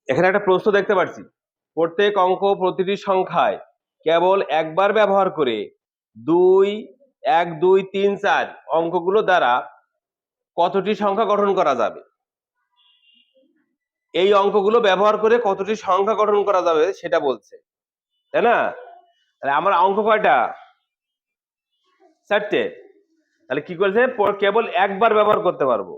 এখানে একটা প্রশ্ন দেখতে পাচ্ছি, প্রত্যেক অঙ্ক প্রতিটি সংখ্যায় কেবল একবার ব্যবহার করে 2, 1, 2, 3, 4 অঙ্কগুলো দ্বারা কতটি সংখ্যা গঠন করা যাবে? এই অঙ্কগুলো ব্যবহার করে কতটি সংখ্যা গঠন করা যাবে সেটা বলছে, তাই না? তাহলে আমার অঙ্ক কয়টা? 4টে। তাহলে কি করেছে, কেবল একবার ব্যবহার করতে পারবো,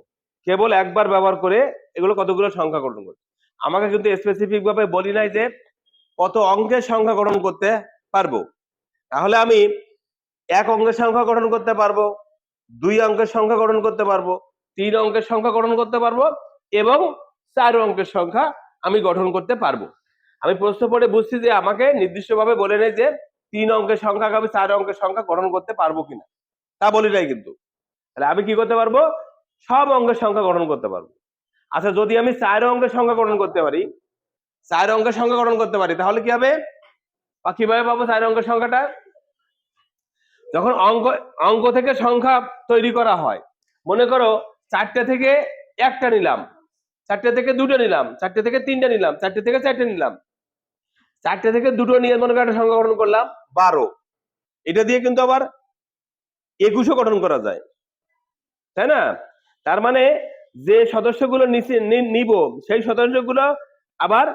কেবল একবার ব্যবহার করে এগুলো কতগুলো সংখ্যা গঠন করতে। আমাকে কিন্তু স্পেসিফিক ভাবে বলি নাই যে কত অঙ্কের সংখ্যা গঠন করতে পারবো। তাহলে আমি 1 অঙ্কের সংখ্যা গঠন করতে পারবো, 2 অঙ্কের সংখ্যা গঠন করতে পারবো, 3 অঙ্কের সংখ্যা গঠন করতে পারবো এবং 4 অঙ্কের সংখ্যা আমি গঠন করতে পারবো। আমি প্রশ্ন পড়ে বুঝছি যে আমাকে নির্দিষ্টভাবে বলে নেই যে 3 অঙ্কের সংখ্যা আমি 4 অঙ্কের সংখ্যা গঠন করতে পারবো কিনা, তা বলি নাই কিন্তু। তাহলে আমি কি করতে পারবো? সব অঙ্কের সংখ্যা গঠন করতে পারবো। আচ্ছা, যদি আমি 4 অঙ্কের সংখ্যা গঠন করতে পারি, 4 অঙ্কের সংখ্যা গঠন করতে পারি, তাহলে কি হবে বা কিভাবে পাবো 4 অঙ্কের সংখ্যাটা? যখন অঙ্ক থেকে সংখ্যা তৈরি করা হয়, মনে করো 4টে থেকে 1টা নিলাম, 4টে থেকে 2টা নিলাম, 4টে থেকে 3টা নিলাম, 4টে থেকে 4টে নিলাম, 4টে থেকে 2টো নিয়ে মনে করো একটা সংখ্যা গঠন করলাম 12। এটা দিয়ে কিন্তু আবার 21ও গঠন করা যায়, তাই না? তার মানে যে সদস্যগুলো নিব সেই সদস্যগুলো আবার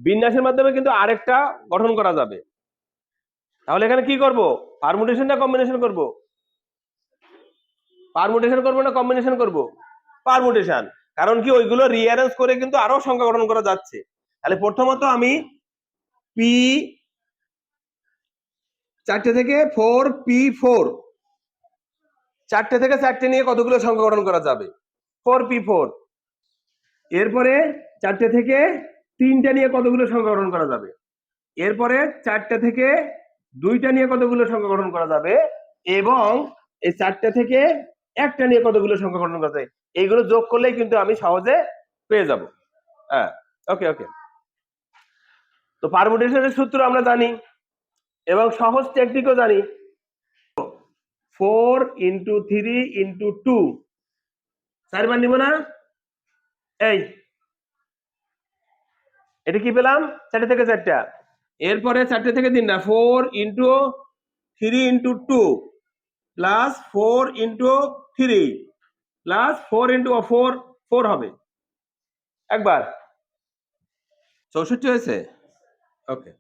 বিন্যাসের মাধ্যমে কিন্তু আরেকটা গঠন করা যাবে। তাহলে এখানে কি করব? পারমুটেশন না কম্বিনেশন করব? পারমুটেশন করব না কম্বিনেশন করব? পারমুটেশন। কারণ কি, ওইগুলো রিঅ্যারেঞ্জ করে কিন্তু আরো সংখ্যা গঠন করা যাচ্ছে। তাহলে প্রথমত আমি পি 4টে থেকে 4p4, 4টে থেকে 4টে নিয়ে কতগুলো সংখ্যা গঠন করা যাবে? 4p4। এরপরে 4টে থেকে 3টা নিয়ে কতগুলো সংখ্যা গঠন করা যাবে? এরপরে 4টে থেকে 2টা নিয়ে কতগুলো সংখ্যা গঠন করা যাবে? এবং এই 4টে থেকে 1টা নিয়ে কতগুলো সংখ্যা গঠন করা যায়? এইগুলো যোগ করলেই কিন্তু আমি সহজে পেয়ে যাব। হ্যাঁ, ওকে ওকে। তো পারমুটেশনের সূত্র আমরা জানি এবং সহজ টেকনিকও জানি। 4 × 3 × 2, 4 বার নিব না? এই এটা কি পেলাম? 4টে থেকে 4টা। এরপরে 4টে থেকে 3টা, 4 × 3 × 2 প্লাস 4 × 3 প্লাস 4 × 4, 4 হবে একবার। 64 হয়েছে? ওকে।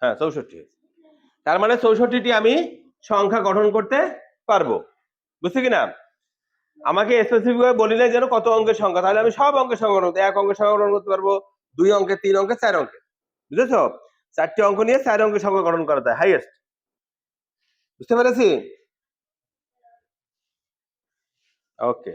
হ্যাঁ, 64। তার মানে 64টি আমি সংখ্যা গঠন করতে পারবো, বুঝছো কিনা? আমাকে স্পেসিফিক ভাবে বলি নাই যেন কত অঙ্কের সংখ্যা, তাহলে আমি সব অঙ্কের সংখ্যা গঠন করতে, 1 অঙ্কের সংখ্যা গঠন করতে পারবো, 2 অঙ্কের, 3 অঙ্কের, 4 অঙ্কের, বুঝেছো? 4টে অঙ্ক নিয়ে 4 অঙ্কের সংখ্যা গঠন করা যায় হাইয়েস্ট। বুঝতে পেরেছি? ওকে।